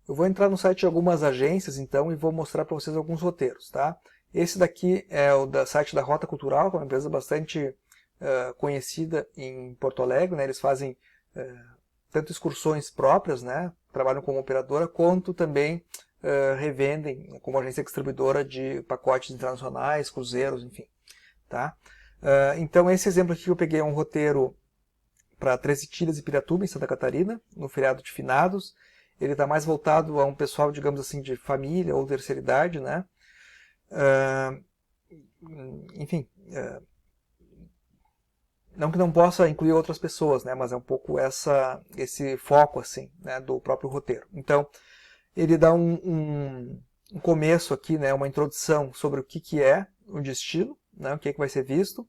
Eu vou entrar no site de algumas agências, então, e vou mostrar para vocês alguns roteiros, tá? Esse daqui é o site da Rota Cultural, que é uma empresa bastante conhecida em Porto Alegre, né? Eles fazem tanto excursões próprias, né? Trabalham como operadora, quanto também revendem como agência distribuidora de pacotes internacionais, cruzeiros, enfim, tá? Então, esse exemplo aqui que eu peguei é um roteiro para Três Itilhas e Piratuba, em Santa Catarina, no feriado de Finados. Ele está mais voltado a um pessoal, digamos assim, de família ou terceira idade, né? Enfim, não que não possa incluir outras pessoas, né? Mas é um pouco esse foco, assim, né? Do próprio roteiro. Então, ele dá um começo aqui, né? Uma introdução sobre o que é o destino, né? O que vai ser visto.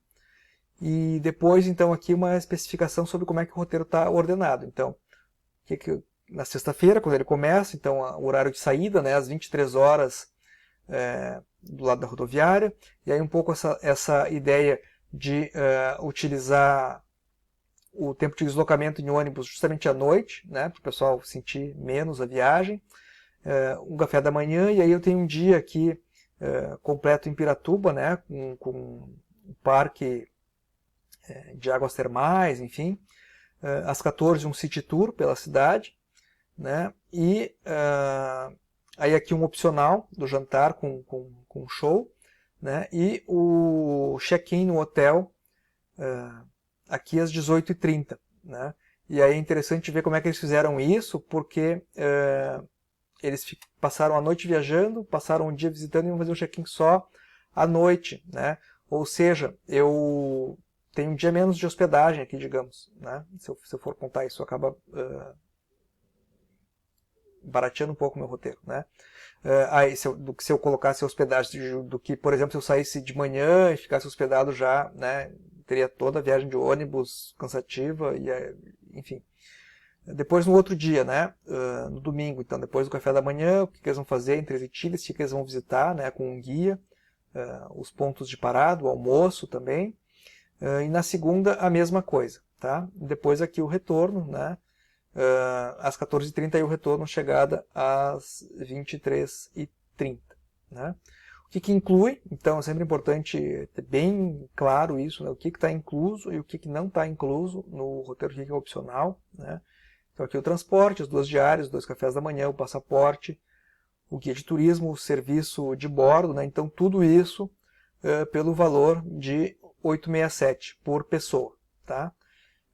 E depois, então, aqui uma especificação sobre como é que o roteiro está ordenado. Então, na sexta-feira, quando ele começa, então, o horário de saída, né, às 23 horas do lado da rodoviária, e aí um pouco essa ideia de utilizar o tempo de deslocamento em ônibus justamente à noite, né, para o pessoal sentir menos a viagem, um café da manhã, e aí eu tenho um dia aqui completo em Piratuba, né, com um parque de águas termais, enfim, às 14 um city tour pela cidade, né? E aí aqui um opcional do jantar com show, né? E o check-in no hotel aqui às 18h30, né? E aí é interessante ver como é que eles fizeram isso, porque eles passaram a noite viajando, passaram um dia visitando e vão fazer um check-in só à noite, né? Ou seja, eu tenho um dia menos de hospedagem aqui, digamos, né? Se eu for contar isso, acaba barateando um pouco o meu roteiro, né? Aí, do que se eu colocasse hospedagem, do que, por exemplo, se eu saísse de manhã e ficasse hospedado já, né? Teria toda a viagem de ônibus cansativa, e enfim. Depois no outro dia, né? No domingo, então, depois do café da manhã, o que eles vão fazer em Três Itilhas, o que eles vão visitar, né? Com um guia, os pontos de parada, o almoço também. E na segunda, a mesma coisa, tá? Depois aqui o retorno, né? Às 14h30 e o retorno, chegada às 23h30, né? O que inclui, então é sempre importante ter bem claro isso, né? O que está incluso e o que não está incluso no roteiro, o que é opcional, né? Então aqui o transporte, as 2 diárias, 2 cafés da manhã, o passaporte, o guia de turismo, o serviço de bordo, né? Então tudo isso pelo valor de 867 por pessoa, tá?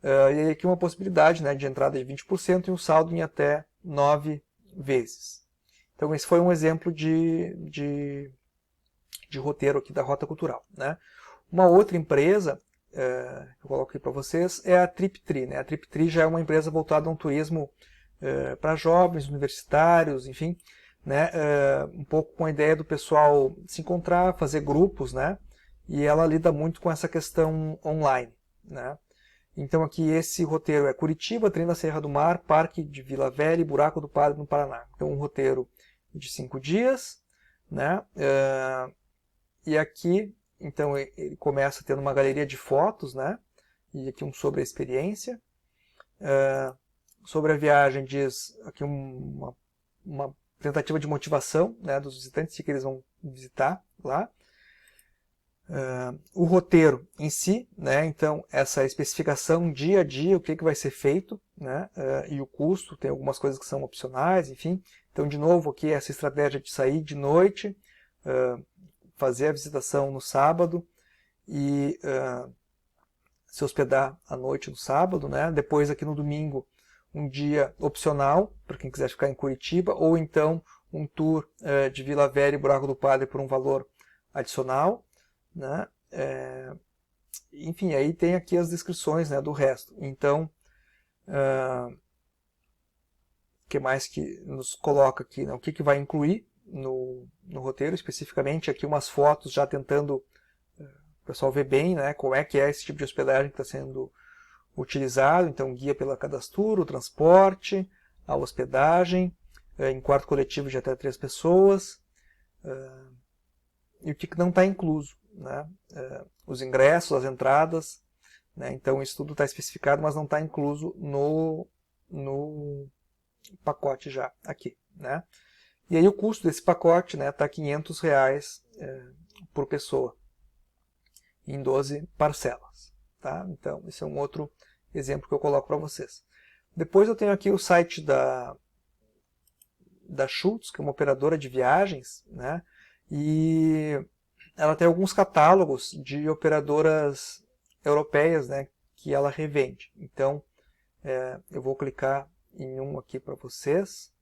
E aqui uma possibilidade, né, de entrada de 20% e um saldo em até 9 vezes. Então esse foi um exemplo de roteiro aqui da Rota Cultural, né? Uma outra empresa que eu coloco aqui para vocês é a TripTri, né? A TripTri já é uma empresa voltada a um turismo para jovens, universitários, enfim, né? Um pouco com a ideia do pessoal se encontrar, fazer grupos, né? E ela lida muito com essa questão online, né? Então aqui esse roteiro é Curitiba, Trem da Serra do Mar, Parque de Vila Velha e Buraco do Padre no Paraná. Então um roteiro de 5 dias, né? E aqui, então ele começa tendo uma galeria de fotos, né? E aqui um sobre a experiência. Sobre a viagem diz aqui uma tentativa de motivação, né, dos visitantes, que eles vão visitar lá. O roteiro em si, né, então essa especificação dia a dia, o que vai ser feito, né, e o custo, tem algumas coisas que são opcionais, enfim. Então, de novo, aqui essa estratégia de sair de noite, fazer a visitação no sábado e se hospedar à noite no sábado, né? Depois aqui no domingo um dia opcional para quem quiser ficar em Curitiba, ou então um tour de Vila Velha e Buraco do Padre por um valor adicional, né? Enfim, aí tem aqui as descrições, né, do resto. Então, o que mais que nos coloca aqui, né? O que vai incluir no roteiro, especificamente aqui umas fotos já tentando o pessoal ver bem, né, como é que é esse tipo de hospedagem que está sendo utilizado. Então, guia pela cadastura, o transporte, a hospedagem, em quarto coletivo de até 3 pessoas, e o que não está incluso, né, os ingressos, as entradas, né, então isso tudo está especificado, mas não está incluso no pacote já aqui, né? E aí o custo desse pacote, né, tá R$500 por pessoa, em 12 parcelas, tá? Então, esse é um outro exemplo que eu coloco para vocês. Depois eu tenho aqui o site da Schultz, que é uma operadora de viagens, né? E ela tem alguns catálogos de operadoras europeias, né, que ela revende. Então, eu vou clicar em um aqui para vocês.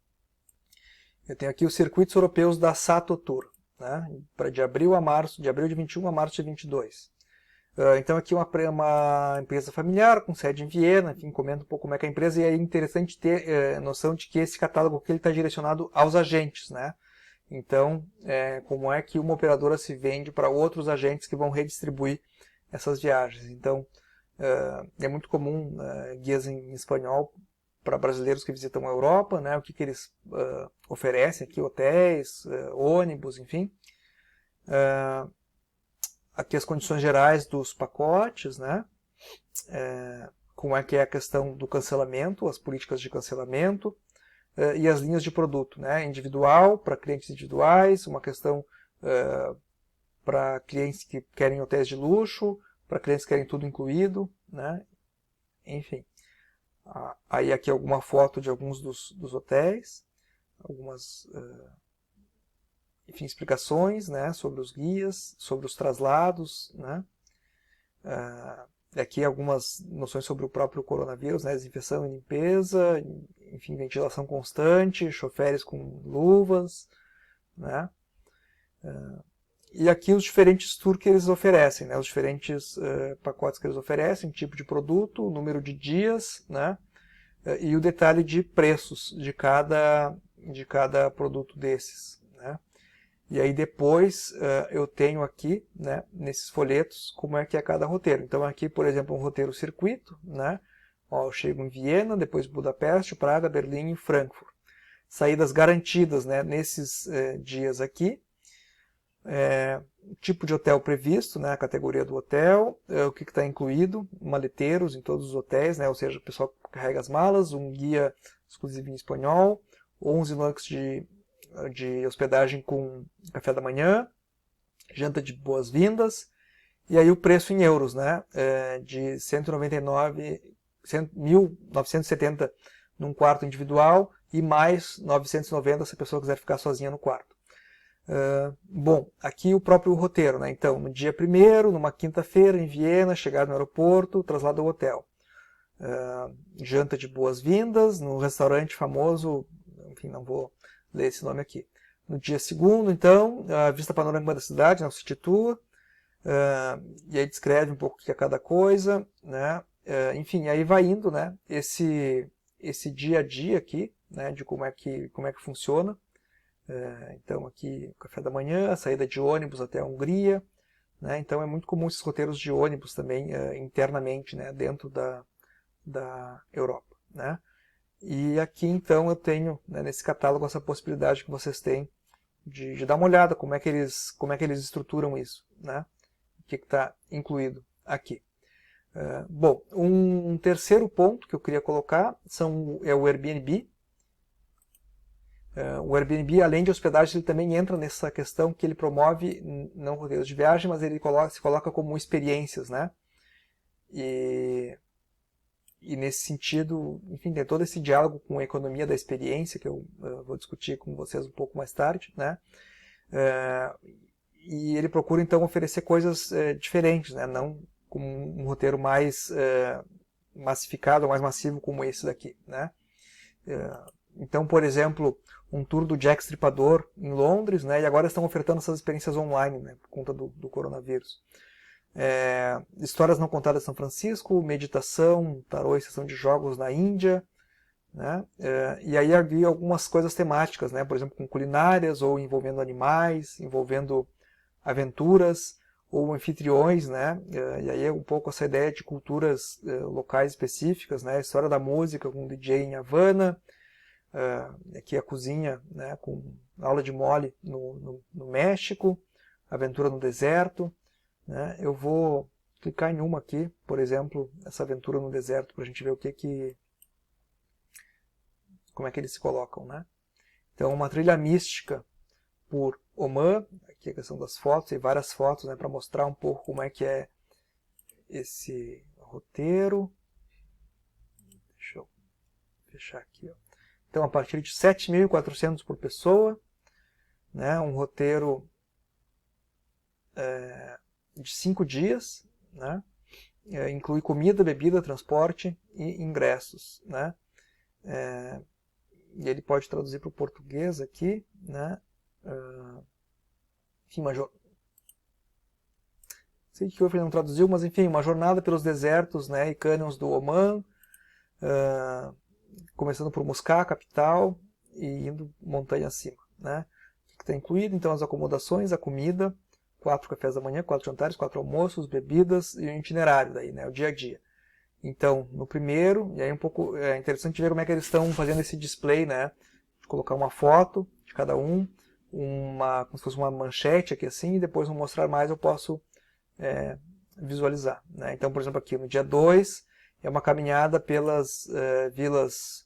Eu tenho aqui os circuitos europeus da Sato Tour, né, de abril de 21 a março de 22. Então aqui uma empresa familiar com sede em Viena, enfim, comenta um pouco como é que é a empresa, e é interessante ter noção de que esse catálogo aqui está direcionado aos agentes, né? Então, como é que uma operadora se vende para outros agentes que vão redistribuir essas viagens. Então, é muito comum guias em espanhol para brasileiros que visitam a Europa, né? O que eles oferecem aqui, hotéis, ônibus, enfim. Aqui as condições gerais dos pacotes, né? Como é que é a questão do cancelamento, as políticas de cancelamento, e as linhas de produto, né? Individual, para clientes individuais, uma questão para clientes que querem hotéis de luxo, para clientes que querem tudo incluído, né? Enfim. Aí aqui alguma foto de alguns dos hotéis, algumas enfim, explicações, né, sobre os guias, sobre os traslados, né? Aqui algumas noções sobre o próprio coronavírus, né, desinfecção e limpeza, enfim, ventilação constante, choferes com luvas, né? E aqui os diferentes tours que eles oferecem, né, os diferentes pacotes que eles oferecem, tipo de produto, número de dias, né, e o detalhe de preços de cada produto desses, né? E aí depois eu tenho aqui, né, nesses folhetos, como é que é cada roteiro. Então aqui, por exemplo, um roteiro circuito, né? Ó, eu chego em Viena, depois Budapeste, Praga, Berlim e Frankfurt. Saídas garantidas, né, nesses dias aqui. Tipo de hotel previsto, né, a categoria do hotel, o que está incluído, maleteiros em todos os hotéis, né, ou seja, o pessoal carrega as malas, um guia exclusivo em espanhol, 11 noites de hospedagem com café da manhã, janta de boas-vindas, e aí o preço em euros, né, de 1.970 num quarto individual e mais 990 se a pessoa quiser ficar sozinha no quarto. Bom, aqui o próprio roteiro, né? Então, no dia 1º, numa quinta-feira, em Viena, chegar no aeroporto, traslado ao hotel. Janta de boas-vindas, no restaurante famoso, enfim, não vou ler esse nome aqui. No dia 2º, então, a vista panorâmica da cidade, né, o City Tour, e aí descreve um pouco o que é cada coisa, né? Enfim, aí vai indo, né, esse dia a dia aqui, né, de como é que funciona. Então aqui café da manhã, saída de ônibus até a Hungria, né? Então é muito comum esses roteiros de ônibus também internamente, né, dentro da Europa, né? E aqui então eu tenho, né, nesse catálogo essa possibilidade que vocês têm de dar uma olhada como é que eles estruturam isso, né? O que está incluído aqui. Bom, um terceiro ponto que eu queria colocar é o Airbnb. O Airbnb, além de hospedagem, ele também entra nessa questão que ele promove, não roteiros de viagem, mas ele se coloca como experiências, né? E nesse sentido, enfim, tem todo esse diálogo com a economia da experiência, que eu vou discutir com vocês um pouco mais tarde, né? E ele procura, então, oferecer coisas diferentes, né? Não como um roteiro mais massificado, mais massivo como esse daqui, né? Então, por exemplo, um tour do Jack Stripador em Londres, né, e agora estão ofertando essas experiências online, né, por conta do coronavírus. Histórias não contadas em São Francisco, meditação, tarô e sessão de jogos na Índia, né, e aí havia algumas coisas temáticas, né, por exemplo, com culinárias, ou envolvendo animais, envolvendo aventuras, ou anfitriões, né, e aí é um pouco essa ideia de culturas locais específicas, né, história da música com um DJ em Havana, aqui a cozinha, né, com aula de mole no México, aventura no deserto, né. Eu vou clicar em uma aqui, por exemplo, essa aventura no deserto, para a gente ver como é que eles se colocam, né? Então, uma trilha mística por Oman, aqui a questão das fotos, e várias fotos, né, para mostrar um pouco como é que é esse roteiro. Deixa eu fechar aqui, ó. Então, a partir de 7.400 por pessoa, né, um roteiro de 5 dias, né, inclui comida, bebida, transporte e ingressos, né. E ele pode traduzir para o português aqui, né, enfim, não sei o que ele não traduziu, mas enfim, uma jornada pelos desertos, né, e cânions do Oman, começando por Muscat, capital, e indo montanha acima, né. O que está incluído? Então, as acomodações, a comida, 4 cafés da manhã, 4 jantares, 4 almoços, bebidas e o itinerário daí, né, o dia a dia. Então, no primeiro, e aí é interessante ver como é que eles estão fazendo esse display, né, de colocar uma foto de cada um, como se fosse uma manchete aqui assim, e depois no mostrar mais eu posso visualizar, né. Então, por exemplo, aqui no dia 2 é uma caminhada pelas vilas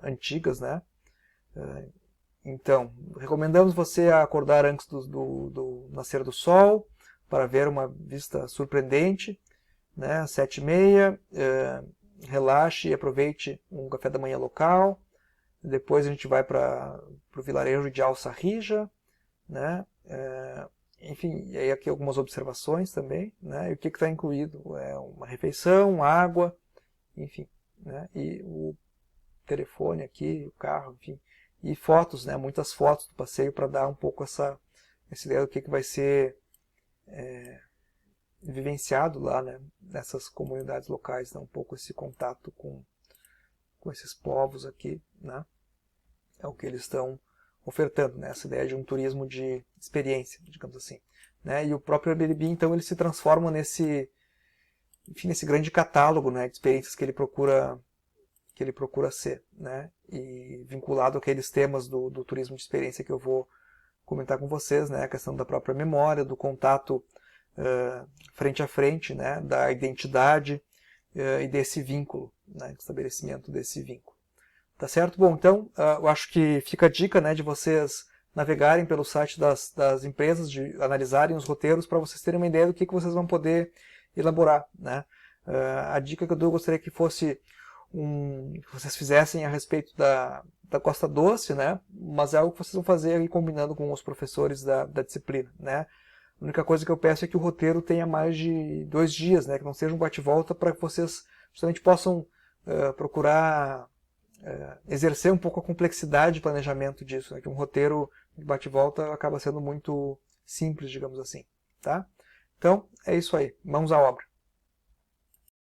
antigas, né. Então, recomendamos você acordar antes do nascer do sol para ver uma vista surpreendente, né, às 7h30, relaxe e aproveite um café da manhã local. Depois a gente vai para o vilarejo de Al-Sarrija, né, enfim, e aí aqui algumas observações também, né, e o que está incluído? Uma refeição, água, enfim, né, e o telefone aqui, o carro, enfim, e fotos, né, muitas fotos do passeio para dar um pouco essa ideia do que vai ser vivenciado lá, né, nessas comunidades locais, né, um pouco esse contato com esses povos aqui, né, é o que eles estão ofertando, né, essa ideia de um turismo de experiência, digamos assim, né, e o próprio Airbnb, então, ele se transforma nesse grande catálogo, né, de experiências que ele procura ser, né, e vinculado àqueles temas do turismo de experiência que eu vou comentar com vocês, né, a questão da própria memória, do contato frente a frente, né, da identidade e desse vínculo, né, estabelecimento desse vínculo. Tá certo? Bom, então, eu acho que fica a dica, né, de vocês navegarem pelo site das empresas, de analisarem os roteiros para vocês terem uma ideia do que vocês vão poder elaborar, né. A dica que eu gostaria que fosse que vocês fizessem a respeito da Costa Doce, né, mas é algo que vocês vão fazer aí combinando com os professores da disciplina, né. A única coisa que eu peço é que o roteiro tenha mais de 2 dias, né, que não seja um bate-volta, para que vocês justamente possam procurar exercer um pouco a complexidade de planejamento disso, né, que um roteiro de bate-volta acaba sendo muito simples, digamos assim, tá? Então, é isso aí. Mãos à obra.